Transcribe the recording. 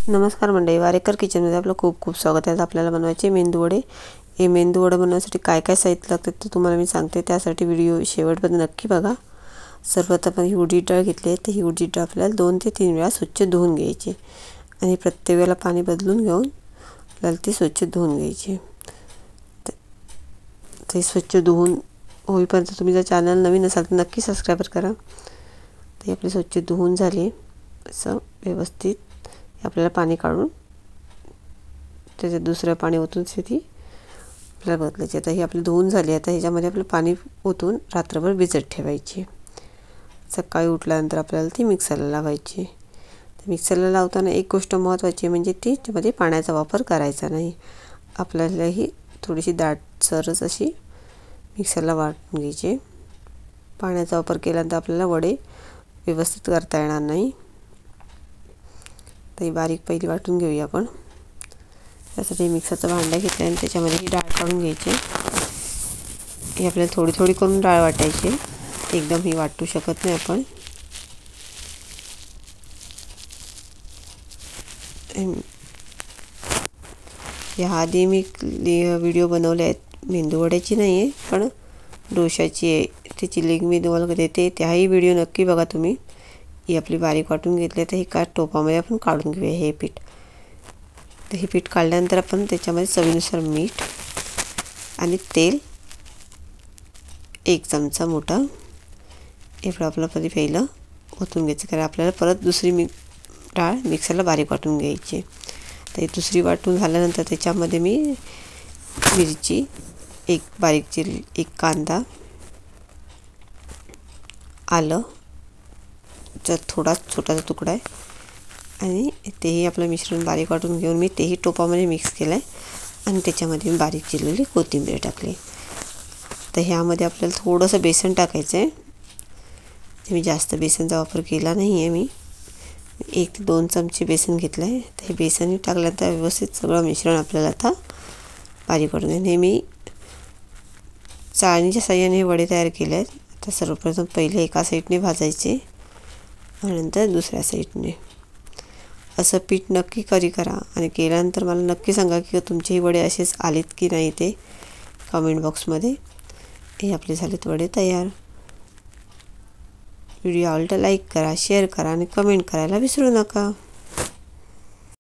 नमस्कार मंडळी, वारेकर किचनमध्ये आपलं खूप खूप स्वागत आहे। आपल्याला बनवायचे मेंदू वडे। हे मेंदू वडे बनवण्यासाठी काय काय साहित्य लागते ते तुम्हाला मी सांगते, त्यासाठी व्हिडिओ शेवटपर्यंत नक्की बघा। सर्वात आपण ही उडीद डाळ घेतली आहे, तर ही उडीद डाळ आपल्याला 2 ते 3 वेळा स्वच्छ धुवून घ्यायची आणि प्रत्येक वेळेला पाणी बदलून घेऊन आपल्याला ती स्वच्छ धुवून घ्यायची। ते स्वच्छ धुवून होईपर्यंत तुम्ही जर चॅनल नवीन असाल तर नक्की सबस्क्राइब करा। ते आपले स्वच्छ धुवून झाले असं व्यवस्थित आपल्याला पाणी काढून त्याचे दुसरे पाणी ओतून ती आपल्याला बदलायची। आता ही आपली धुवून झाली। आता ह्याच्यामध्ये आपलं पाणी ओतून रात्रभर भिजत ठेवायची। सकाळी उठल्यानंतर आपल्याला ती मिक्सरला लावायची। तर मिक्सरला लावताना एक गोष्ट महत्त्वाची म्हणजे ती त्यामध्ये पाण्याचा वापर करायचा नाही। आपल्याला ही थोडीशी दाटसरच अशी मिक्सरला वाटून घ्यायची। पाण्याचा वापर केल्यानंतर आपल्याला वडे व्यवस्थित करता येणार नाही। तर बारीक पहिली वाटून घेऊया आपण। त्यासाठी मिक्सरचं भांडं घेतलं आणि त्याच्यामध्ये ही डाळ काढून घ्यायची। ही आपल्याला थोडी थोडी करून डाळ वाटायची, एकदम ही वाटू शकत नाही आपण। याआधी मी व्हिडिओ बनवले आहेत, मेंदू वड्याची नाही आहे पण डोशाची आहे, त्याची लिंक मी तुम्हाला देते, त्याही व्हिडिओ नक्की बघा तुम्ही। ही आपली बारीक वाटून घेतली, तर ही टोपामध्ये आपण काढून घेऊया हे पीठ। तर हे पीठ काढल्यानंतर आपण त्याच्यामध्ये चवीनुसार मीठ आणि तेल 1 चमचा मोठा एवढं आपलं पहिलं ओतून घ्यायचं, कारण आपल्याला परत दुसरी डाळ मिक्सरला बारीक वाटून घ्यायची। तर ही दुसरी वाटून झाल्यानंतर त्याच्यामध्ये मी मिरची बारीक चिरली, 1 कांदा, आलं थोडा छोटासा तुकडा आहे आणि तेही आपलं मिश्रण बारीक वाटून घेऊन मी तेही टोपामध्ये मिक्स केलं आहे आणि त्याच्यामध्ये मी बारीक चिरलेली कोथिंबीर टाकली। तर ह्यामध्ये आपल्याला थोडंसं बेसन टाकायचं आहे। मी जास्त बेसनचा वापर केला नाही आहे, मी 1 ते 2 चमचे बेसन घेतलं आहे। तर हे बेसन टाकल्यानंतर व्यवस्थित सगळं मिश्रण आपल्याला आता बारीक करून घ्यायचं। हे मी चाळणीच्या साहाय्याने वडे तयार केले आहेत। आता सर्वप्रथम पहिले एका साईडने भाजायचे आणि नंतर दुसऱ्या साईडने। असं पीठ नक्की करा आणि केल्यानंतर मला नक्की सांगा की तुमचे वडे असेच आलेत की नाही ते कमेंट बॉक्समध्ये। हे आपले झालेत वडे तयार। व्हिडिओ आवडला तर लाईक करा, शेअर करा आणि कमेंट करायला विसरू नका।